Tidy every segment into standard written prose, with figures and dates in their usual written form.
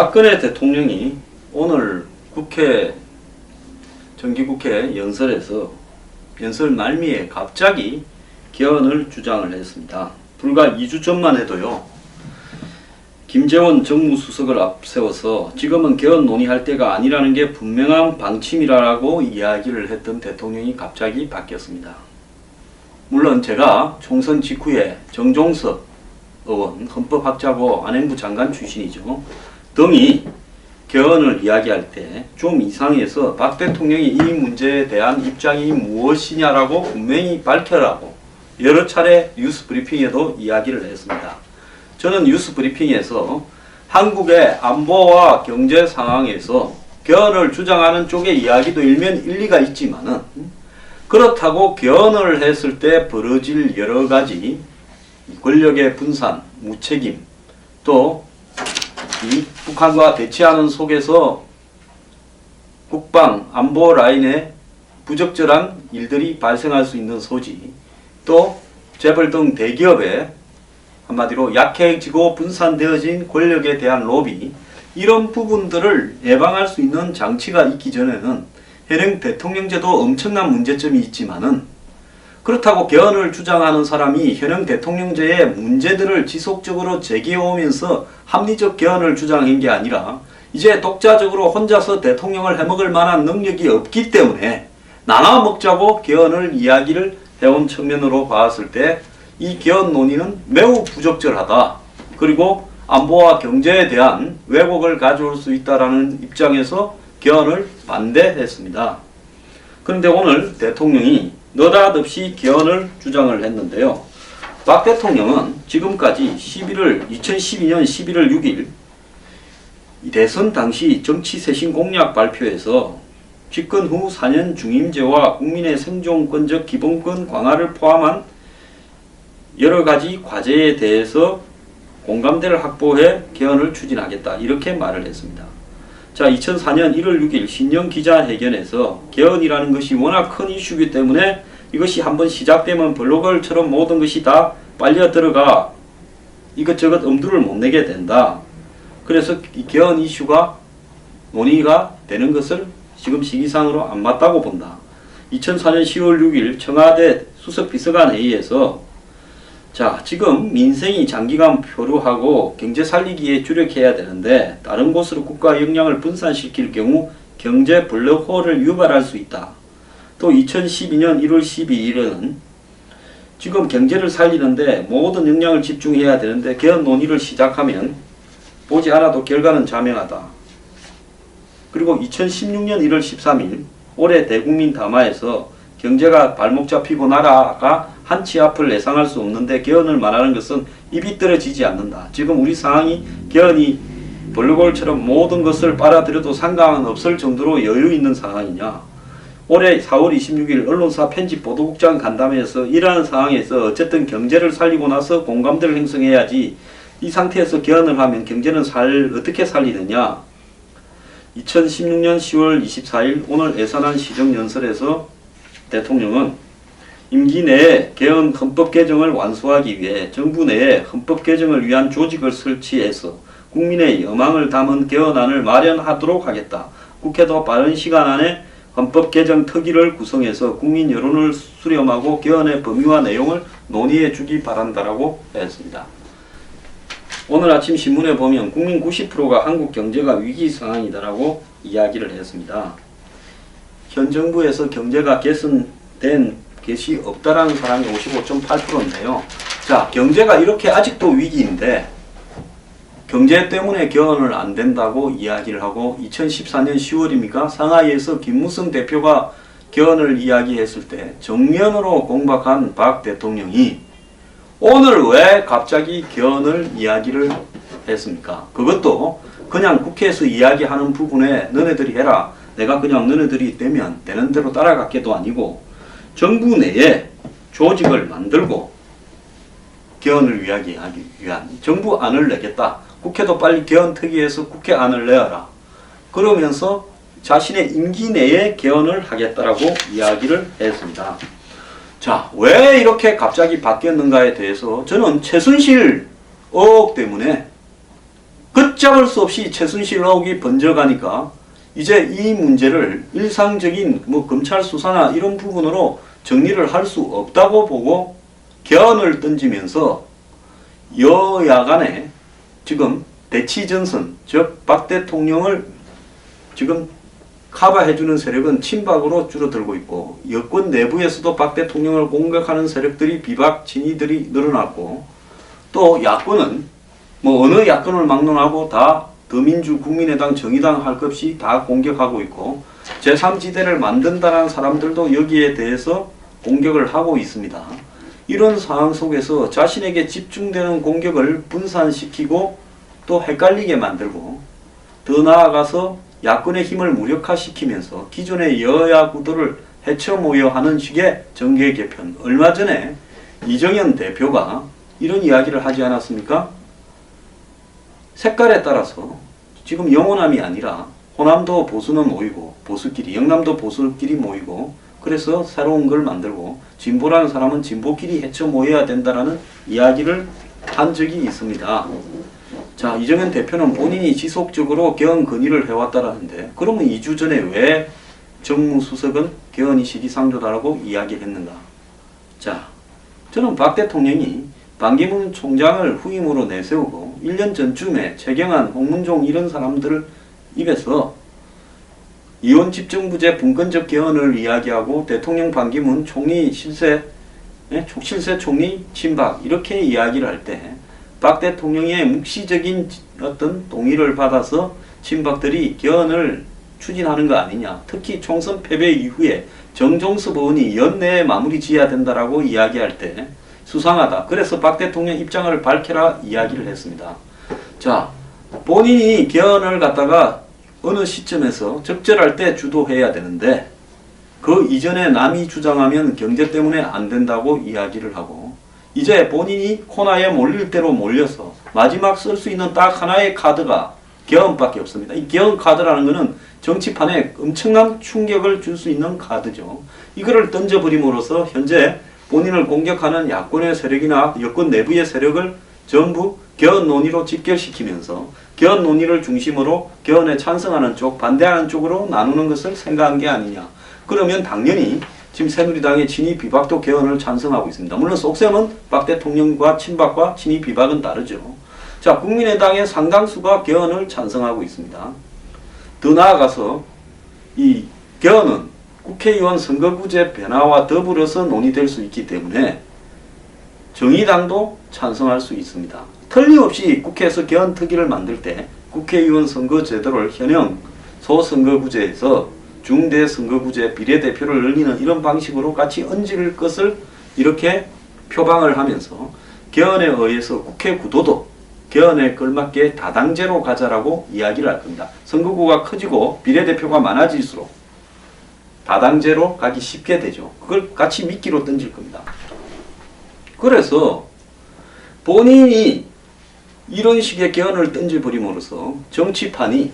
박근혜 대통령이 오늘 정기국회 연설에서 연설 말미에 갑자기 개헌을 주장을 했습니다. 불과 2주 전만 해도요, 김재원 정무수석을 앞세워서 지금은 개헌 논의할 때가 아니라는 게 분명한 방침이라고 이야기를 했던 대통령이 갑자기 바뀌었습니다. 물론 제가 총선 직후에 정종석 의원, 헌법학자고 안행부 장관 출신이죠, 등이 개헌을 이야기할 때 좀 이상해서 박 대통령이 이 문제에 대한 입장이 무엇이냐라고 분명히 밝혀라고 여러 차례 뉴스 브리핑에도 이야기를 했습니다. 저는 뉴스 브리핑에서 한국의 안보와 경제 상황에서 개헌을 주장하는 쪽의 이야기도 일면 일리가 있지만은, 그렇다고 개헌을 했을 때 벌어질 여러 가지 권력의 분산, 무책임, 또 이 북한과 대치하는 속에서 국방, 안보 라인에 부적절한 일들이 발생할 수 있는 소지, 또 재벌 등 대기업에 한마디로 약해지고 분산되어진 권력에 대한 로비, 이런 부분들을 예방할 수 있는 장치가 있기 전에는 현행 대통령제도 엄청난 문제점이 있지만은, 그렇다고 개헌을 주장하는 사람이 현행 대통령제의 문제들을 지속적으로 제기해오면서 합리적 개헌을 주장한 게 아니라 이제 독자적으로 혼자서 대통령을 해먹을 만한 능력이 없기 때문에 나눠 먹자고 개헌을 이야기를 해온 측면으로 봤을 때 이 개헌 논의는 매우 부적절하다. 그리고 안보와 경제에 대한 왜곡을 가져올 수 있다는 입장에서 개헌을 반대했습니다. 그런데 오늘 대통령이 느닷없이 개헌을 주장을 했는데요. 박 대통령은 지금까지 2012년 11월 6일 대선 당시 정치쇄신 공약 발표에서 집권 후 4년 중임제와 국민의 생존권적 기본권 강화를 포함한 여러 가지 과제에 대해서 공감대를 확보해 개헌을 추진하겠다, 이렇게 말을 했습니다. 자, 2004년 1월 6일 신년 기자회견에서 개헌이라는 것이 워낙 큰 이슈이기 때문에 이것이 한번 시작되면 블로거처럼 모든 것이 다 빨려 들어가 이것저것 엄두를 못 내게 된다. 그래서 이 개헌 이슈가 논의가 되는 것을 지금 시기상으로 안 맞다고 본다. 2004년 10월 6일 청와대 수석비서관 회의에서 자, 지금 민생이 장기간 표류하고 경제 살리기에 주력해야 되는데 다른 곳으로 국가 역량을 분산시킬 경우 경제 블랙홀을 유발할 수 있다. 또 2012년 1월 12일에는 지금 경제를 살리는데 모든 역량을 집중해야 되는데 개헌 논의를 시작하면 보지 않아도 결과는 자명하다. 그리고 2016년 1월 13일 올해 대국민 담화에서 경제가 발목 잡히고 나라가 한치 앞을 예상할 수 없는데 개헌을 말하는 것은 입이 떨어지지 않는다. 지금 우리 상황이 개헌이 블루골처럼 모든 것을 빨아들여도 상관은 없을 정도로 여유 있는 상황이냐. 올해 4월 26일 언론사 편집 보도국장 간담회에서 이러한 상황에서 어쨌든 경제를 살리고 나서 공감대를 형성해야지 이 상태에서 개헌을 하면 경제는 어떻게 살리느냐. 2016년 10월 24일 오늘 예산안 시정연설에서 대통령은 임기 내에 개헌 헌법 개정을 완수하기 위해 정부 내에 헌법 개정을 위한 조직을 설치해서 국민의 여망을 담은 개헌안을 마련하도록 하겠다. 국회도 빠른 시간 안에 헌법 개정 특위를 구성해서 국민 여론을 수렴하고 개헌의 범위와 내용을 논의해 주기 바란다라고 했습니다. 오늘 아침 신문에 보면 국민 90%가 한국 경제가 위기 상황이다라고 이야기를 했습니다. 현 정부에서 경제가 개선된 것이 없다라는 사람이 55.8%인데요. 자, 경제가 이렇게 아직도 위기인데 경제 때문에 개헌을 안 된다고 이야기를 하고 2014년 10월입니까? 상하이에서 김무성 대표가 개헌을 이야기했을 때 정면으로 공박한 박 대통령이 오늘 왜 갑자기 개헌을 이야기를 했습니까? 그것도 그냥 국회에서 이야기하는 부분에 너네들이 해라, 내가 그냥 너네들이 되면 되는 대로 따라갔게도 아니고 정부 내에 조직을 만들고 개헌을 이야기하기 위한 정부안을 내겠다. 국회도 빨리 개헌 특위에서 국회안을 내어라. 그러면서 자신의 임기 내에 개헌을 하겠다라고 이야기를 했습니다. 자, 왜 이렇게 갑자기 바뀌었는가에 대해서 저는 최순실 의혹 때문에 그 걷잡을 수 없이 최순실 의혹이 번져가니까 이제 이 문제를 일상적인 뭐 검찰 수사나 이런 부분으로 정리를 할 수 없다고 보고 개헌을 던지면서 여야 간에 지금 대치전선, 즉 박 대통령을 지금 커버해주는 세력은 친박으로 줄어들고 있고, 여권 내부에서도 박 대통령을 공격하는 세력들이 비박 진위들이 늘어났고, 또 야권은 뭐 어느 야권을 막론하고 다 더민주, 국민의당, 정의당 할 것 없이 다 공격하고 있고, 제3지대를 만든다는 사람들도 여기에 대해서 공격을 하고 있습니다. 이런 상황 속에서 자신에게 집중되는 공격을 분산시키고 또 헷갈리게 만들고, 더 나아가서 야권의 힘을 무력화시키면서 기존의 여야 구도를 해쳐모여 하는 식의 정계 개편. 얼마 전에 이정현 대표가 이런 이야기를 하지 않았습니까? 색깔에 따라서 지금 영호남이 아니라 호남도 보수는 모이고 보수끼리, 영남도 보수끼리 모이고, 그래서 새로운 걸 만들고 진보라는 사람은 진보끼리 해쳐 모여야 된다라는 이야기를 한 적이 있습니다. 자, 이정현 대표는 본인이 지속적으로 개헌 건의를 해왔다라는데, 그러면 2주 전에 왜 정무수석은 개헌이 시기상조다라고 이야기를 했는가? 자, 저는 박 대통령이 반기문 총장을 후임으로 내세우고 1년 전쯤에 최경환, 홍문종 이런 사람들 입에서 이원 집정부제 분권적 개헌을 이야기하고 대통령 반기문 총리 실세 총리 친박 이렇게 이야기를 할 때 박 대통령의 묵시적인 어떤 동의를 받아서 친박들이 개헌을 추진하는 거 아니냐. 특히 총선 패배 이후에 정종섭 의원이 연내에 마무리 지어야 된다라고 이야기할 때 수상하다. 그래서 박 대통령 입장을 밝혀라 이야기를 했습니다. 자, 본인이 개헌을 갖다가 어느 시점에서 적절할 때 주도해야 되는데, 그 이전에 남이 주장하면 경제 때문에 안 된다고 이야기를 하고, 이제 본인이 코너에 몰릴 대로 몰려서 마지막 쓸 수 있는 딱 하나의 카드가 개헌밖에 없습니다. 이 개헌 카드라는 것은 정치판에 엄청난 충격을 줄 수 있는 카드죠. 이거를 던져버림으로써 현재 본인을 공격하는 야권의 세력이나 여권 내부의 세력을 전부 개헌 논의로 직결시키면서 개헌 논의를 중심으로 개헌에 찬성하는 쪽, 반대하는 쪽으로 나누는 것을 생각한 게 아니냐. 그러면 당연히 지금 새누리당의 친이 비박도 개헌을 찬성하고 있습니다. 물론 속셈은 박 대통령과 친박과 친이 비박은 다르죠. 자, 국민의당의 상당수가 개헌을 찬성하고 있습니다. 더 나아가서 이 개헌은 국회의원 선거구제 변화와 더불어서 논의될 수 있기 때문에 정의당도 찬성할 수 있습니다. 틀림없이 국회에서 개헌 특위를 만들 때 국회의원 선거 제도를 현행 소선거구제에서 중대 선거구제 비례대표를 늘리는 이런 방식으로 같이 얹을 것을 이렇게 표방을 하면서 개헌에 의해서 국회 구도도 개헌에 걸맞게 다당제로 가자라고 이야기를 할 겁니다. 선거구가 커지고 비례대표가 많아질수록 다당제로 가기 쉽게 되죠. 그걸 같이 미끼로 던질 겁니다. 그래서 본인이 이런 식의 개헌을 던져버림으로써 정치판이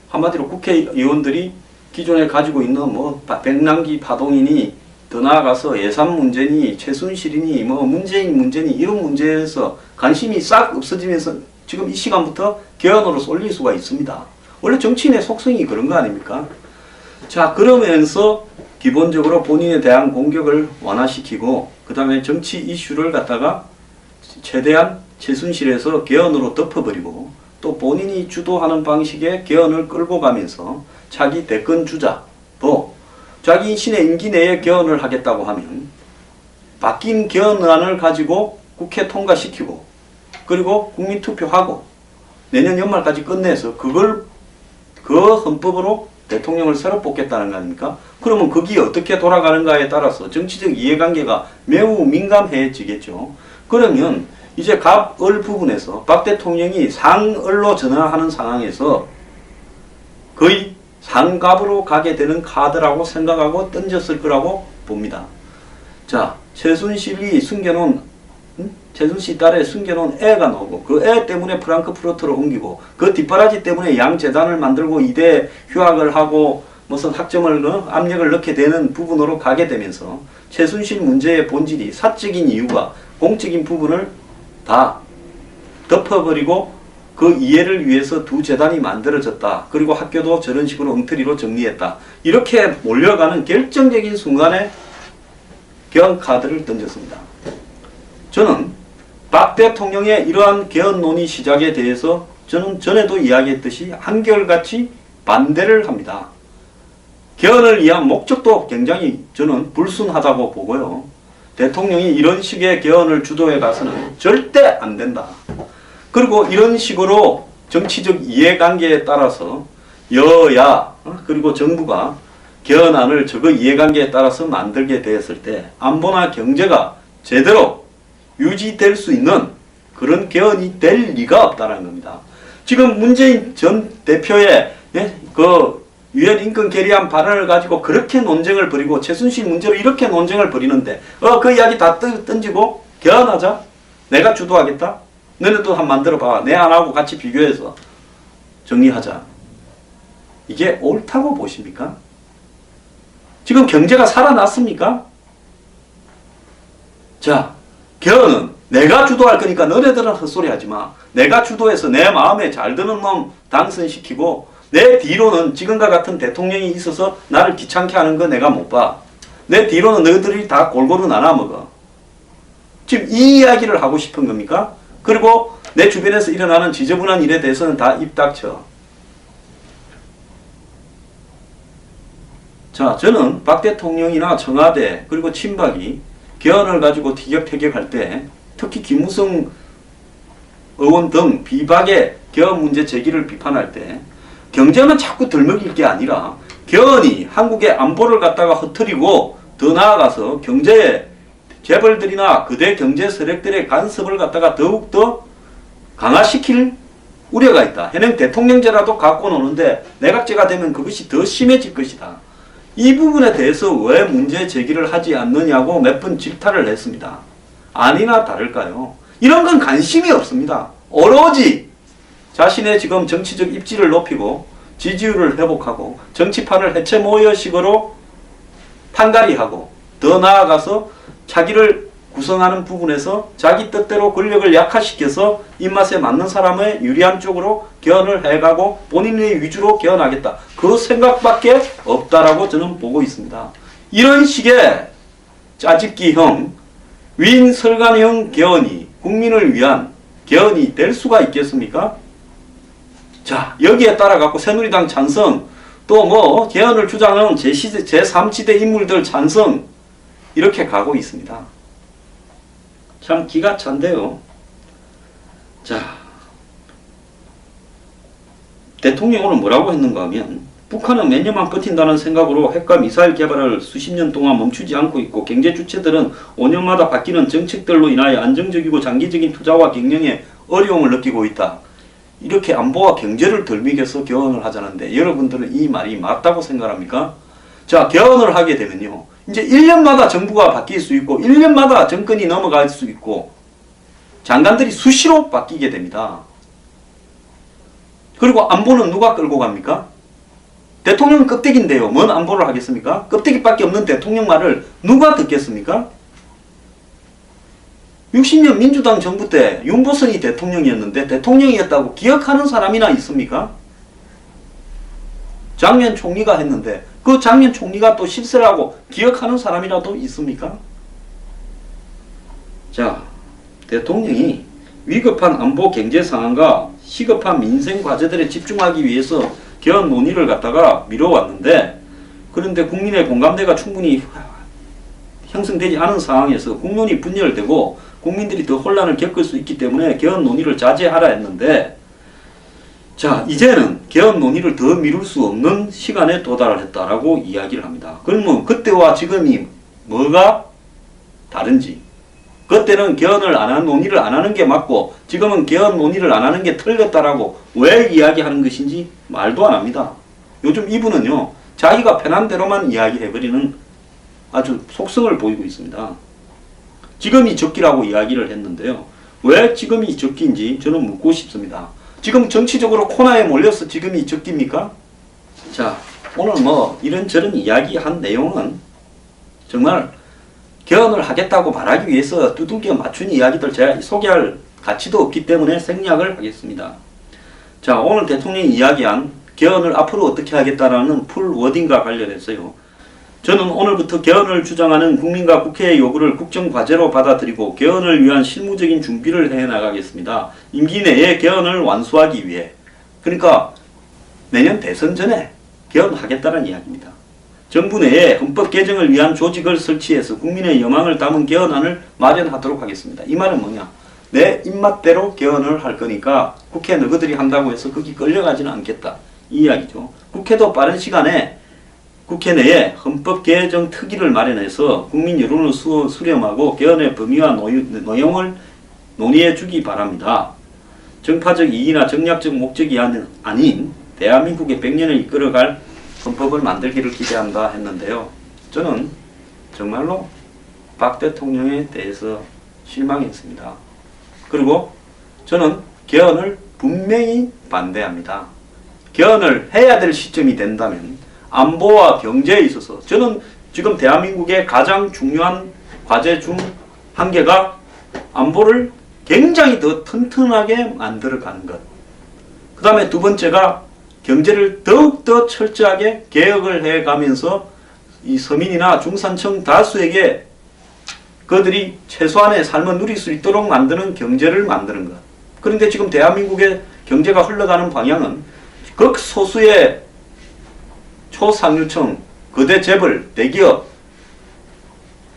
한마디로 국회의원들이 기존에 가지고 있는 뭐 백남기 파동이니 더 나아가서 예산 문제니 최순실이니 뭐 문재인 문제니 이런 문제에서 관심이 싹 없어지면서 지금 이 시간부터 개헌으로 쏠릴 수가 있습니다. 원래 정치인의 속성이 그런 거 아닙니까? 자, 그러면서 기본적으로 본인에 대한 공격을 완화시키고 그 다음에 정치 이슈를 갖다가 최대한 최순실에서 개헌으로 덮어버리고 또 본인이 주도하는 방식의 개헌을 끌고 가면서 자기 대권 주자 또 자기 신의 임기 내에 개헌을 하겠다고 하면 바뀐 개헌안을 가지고 국회 통과시키고 그리고 국민투표하고 내년 연말까지 끝내서 그걸 그 헌법으로 대통령을 새로 뽑겠다는 거 아닙니까? 그러면 거기에 어떻게 돌아가는가에 따라서 정치적 이해관계가 매우 민감해지겠죠. 그러면 이제 갑을 부분에서 박 대통령이 상을로 전환하는 상황에서 거의 상갑으로 가게 되는 카드라고 생각하고 던졌을 거라고 봅니다. 자, 최순실이 숨겨놓은 최순실 딸에 숨겨놓은 애가 나오고 그 애 때문에 프랑크푸르트로 옮기고 그 뒷바라지 때문에 양재단을 만들고 이대 휴학을 하고 무슨 학점을 압력을 넣게 되는 부분으로 가게 되면서 최순실 문제의 본질이 사적인 이유가 공적인 부분을 다 덮어버리고 그 이해를 위해서 두 재단이 만들어졌다. 그리고 학교도 저런 식으로 엉터리로 정리했다. 이렇게 몰려가는 결정적인 순간에 개헌 카드를 던졌습니다. 저는 박 대통령의 이러한 개헌 논의 시작에 대해서 저는 전에도 이야기했듯이 한결같이 반대를 합니다. 개헌을 위한 목적도 굉장히 저는 불순하다고 보고요. 대통령이 이런 식의 개헌을 주도해 가서는 절대 안 된다. 그리고 이런 식으로 정치적 이해관계에 따라서 여야 그리고 정부가 개헌안을 저거 이해관계에 따라서 만들게 되었을 때 안보나 경제가 제대로 유지될 수 있는 그런 개헌이 될 리가 없다는 겁니다. 지금 문재인 전 대표의 그 유엔 인권 결의안 발언을 가지고 그렇게 논쟁을 벌이고 최순실 문제로 이렇게 논쟁을 벌이는데 그 이야기 다 던지고 개헌하자. 내가 주도하겠다. 너네도 한번 만들어봐. 내 안하고 같이 비교해서 정리하자. 이게 옳다고 보십니까? 지금 경제가 살아났습니까? 자, 개헌은 내가 주도할 거니까 너네들은 헛소리 하지 마. 내가 주도해서 내 마음에 잘 드는 놈 당선시키고 내 뒤로는 지금과 같은 대통령이 있어서 나를 귀찮게 하는 거 내가 못 봐. 내 뒤로는 너희들이 다 골고루 나눠먹어. 지금 이 이야기를 하고 싶은 겁니까? 그리고 내 주변에서 일어나는 지저분한 일에 대해서는 다 입 닥쳐. 자, 저는 박 대통령이나 청와대 그리고 친박이 개헌을 가지고 티격태격할 때 특히 김무성 의원 등 비박의 개헌 문제 제기를 비판할 때 경제만 자꾸 들먹일 게 아니라 개헌이 한국의 안보를 갖다가 흐트리고 더 나아가서 경제에 재벌들이나 거대 경제 세력들의 간섭을 갖다가 더욱더 강화시킬 우려가 있다. 현행 대통령제라도 갖고 노는데 내각제가 되면 그것이 더 심해질 것이다. 이 부분에 대해서 왜 문제 제기를 하지 않느냐고 몇 번 질타를 했습니다. 아니나 다를까요? 이런 건 관심이 없습니다. 오로지 자신의 지금 정치적 입지를 높이고 지지율을 회복하고 정치판을 해체 모여식으로 판가리하고 더 나아가서 자기를 구성하는 부분에서 자기 뜻대로 권력을 약화시켜서 입맛에 맞는 사람의 유리한 쪽으로 개헌을 해가고 본인의 위주로 개헌하겠다. 그 생각밖에 없다라고 저는 보고 있습니다. 이런 식의 짜집기형 윈설관형 개헌이 국민을 위한 개헌이 될 수가 있겠습니까? 자, 여기에 따라 갖고 새누리당 찬성, 또 뭐 개헌을 주장하는 제3지대 인물들 찬성 이렇게 가고 있습니다. 참 기가 찬데요. 자, 대통령은 뭐라고 했는가 하면 북한은 몇 년만 버틴다는 생각으로 핵과 미사일 개발을 수십 년 동안 멈추지 않고 있고 경제 주체들은 5년마다 바뀌는 정책들로 인하여 안정적이고 장기적인 투자와 경영에 어려움을 느끼고 있다. 이렇게 안보와 경제를 덜미겨서 개헌을 하자는데 여러분들은 이 말이 맞다고 생각합니까? 자, 개헌을 하게 되면요. 이제 1년마다 정부가 바뀔 수 있고 1년마다 정권이 넘어갈 수 있고 장관들이 수시로 바뀌게 됩니다. 그리고 안보는 누가 끌고 갑니까? 대통령은 껍데기인데요. 뭔 안보를 하겠습니까? 껍데기밖에 없는 대통령 말을 누가 듣겠습니까? 60년 민주당 정부 때 윤보선이 대통령이었는데 대통령이었다고 기억하는 사람이나 있습니까? 장면 총리가 했는데 그 장면 총리가 또 실세를 하고 기억하는 사람이라도 있습니까? 자, 대통령이 위급한 안보 경제 상황과 시급한 민생 과제들에 집중하기 위해서 개헌 논의를 갖다가 미뤄왔는데 그런데 국민의 공감대가 충분히 형성되지 않은 상황에서 국론이 분열되고 국민들이 더 혼란을 겪을 수 있기 때문에 개헌 논의를 자제하라 했는데 자, 이제는 개헌 논의를 더 미룰 수 없는 시간에 도달을 했다라고 이야기를 합니다. 그러면 그때와 지금이 뭐가 다른지 그때는 개헌을 안 하는 논의를 안 하는 게 맞고 지금은 개헌 논의를 안 하는 게 틀렸다라고 왜 이야기하는 것인지 말도 안 합니다. 요즘 이분은요 자기가 편한 대로만 이야기해버리는 아주 속성을 보이고 있습니다. 지금이 적기라고 이야기를 했는데요. 왜 지금이 적기인지 저는 묻고 싶습니다. 지금 정치적으로 코너에 몰려서 지금이 적기입니까? 자, 오늘 뭐 이런저런 이야기한 내용은 정말 개헌을 하겠다고 말하기 위해서 두들겨 맞춘 이야기들 제가 소개할 가치도 없기 때문에 생략을 하겠습니다. 자, 오늘 대통령이 이야기한 개헌을 앞으로 어떻게 하겠다라는 풀 워딩과 관련해서요. 저는 오늘부터 개헌을 주장하는 국민과 국회의 요구를 국정과제로 받아들이고 개헌을 위한 실무적인 준비를 해나가겠습니다. 임기 내에 개헌을 완수하기 위해. 그러니까 내년 대선 전에 개헌하겠다는 이야기입니다. 정부 내에 헌법 개정을 위한 조직을 설치해서 국민의 여망을 담은 개헌안을 마련하도록 하겠습니다. 이 말은 뭐냐? 내 입맛대로 개헌을 할 거니까 국회 너희들이 한다고 해서 거기 끌려가지는 않겠다. 이 이야기죠. 국회도 빠른 시간에 국회 내에 헌법 개정 특위를 마련해서 국민 여론을 수렴하고 개헌의 범위와 내용을 논의해 주기 바랍니다. 정파적 이익이나 정략적 목적이 아닌 대한민국의 100년을 이끌어갈 헌법을 만들기를 기대한다 했는데요. 저는 정말로 박 대통령에 대해서 실망했습니다. 그리고 저는 개헌을 분명히 반대합니다. 개헌을 해야 될 시점이 된다면 안보와 경제에 있어서 저는 지금 대한민국의 가장 중요한 과제 중 한 개가 안보를 굉장히 더 튼튼하게 만들어가는 것. 그 다음에 두 번째가 경제를 더욱더 철저하게 개혁을 해가면서 이 서민이나 중산층 다수에게 그들이 최소한의 삶을 누릴 수 있도록 만드는 경제를 만드는 것. 그런데 지금 대한민국의 경제가 흘러가는 방향은 극소수의 초상류층, 거대 재벌,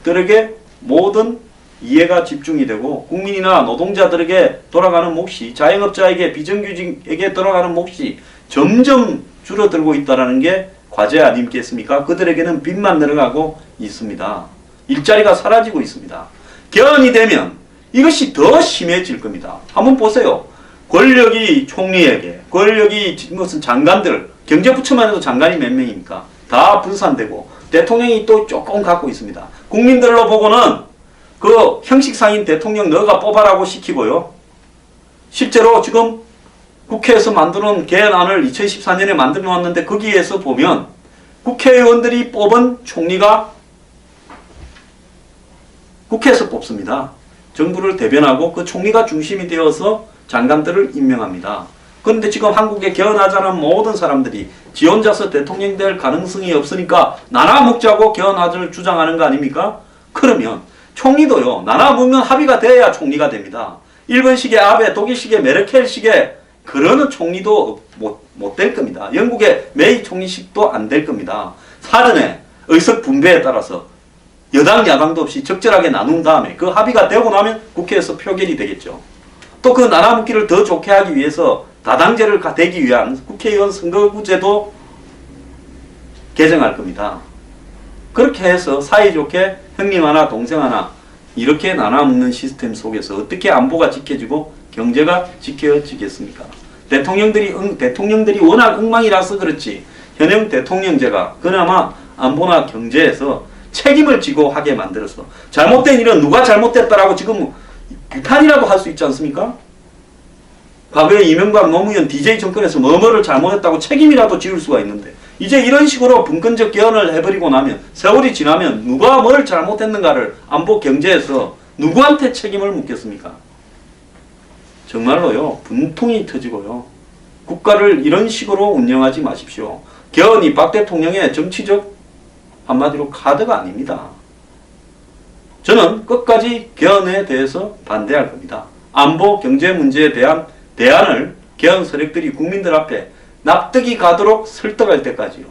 대기업들에게 모든 이해가 집중이 되고 국민이나 노동자들에게 돌아가는 몫이 자영업자에게 비정규직에게 돌아가는 몫이 점점 줄어들고 있다는 게 과제 아니겠습니까? 그들에게는 빚만 늘어가고 있습니다. 일자리가 사라지고 있습니다. 개헌이 되면 이것이 더 심해질 겁니다. 한번 보세요. 권력이 총리에게, 권력이 무슨 장관들, 경제부처만 해도 장관이 몇 명입니까? 다 분산되고 대통령이 또 조금 갖고 있습니다. 국민들로 보고는 그 형식상인 대통령 너가 뽑아라고 시키고요. 실제로 지금 국회에서 만들어놓은 개헌안을 2014년에 만들어 놓았는데 거기에서 보면 국회의원들이 뽑은 총리가 국회에서 뽑습니다. 정부를 대변하고 그 총리가 중심이 되어서 장관들을 임명합니다. 그런데 지금 한국에 개헌하자는 모든 사람들이 지 혼자서 대통령 될 가능성이 없으니까 나눠 먹자고 개헌하자를 주장하는 거 아닙니까? 그러면 총리도요. 나눠 먹는 합의가 돼야 총리가 됩니다. 일본식의 아베, 독일식의 메르켈식의 그러는 총리도 못 될 겁니다. 영국의 메이 총리식도 안 될 겁니다. 사전에 의석 분배에 따라서 여당 야당도 없이 적절하게 나눈 다음에 그 합의가 되고 나면 국회에서 표결이 되겠죠. 또 그 나눠먹기를 더 좋게 하기 위해서 다당제를 되기 위한 국회의원 선거구제도 개정할 겁니다. 그렇게 해서 사이좋게 형님 하나 동생 하나 이렇게 나눠먹는 시스템 속에서 어떻게 안보가 지켜지고 경제가 지켜지겠습니까? 대통령들이 워낙 엉망이라서 그렇지 현행 대통령제가 그나마 안보나 경제에서 책임을 지고 하게 만들어서 잘못된 일은 누가 잘못됐다라고 지금 비판이라도 할 수 있지 않습니까? 과거에 이명박 노무현 DJ 정권에서 뭐뭐를 잘못했다고 책임이라도 지을 수가 있는데 이제 이런 식으로 분권적 개헌을 해버리고 나면 세월이 지나면 누가 뭘 잘못했는가를 안보 경제에서 누구한테 책임을 묻겠습니까? 정말로요 분통이 터지고요. 국가를 이런 식으로 운영하지 마십시오. 개헌이 박 대통령의 정치적 한마디로 카드가 아닙니다. 저는 끝까지 개헌에 대해서 반대할 겁니다. 안보 경제 문제에 대한 대안을 개헌 세력들이 국민들 앞에 납득이 가도록 설득할 때까지요.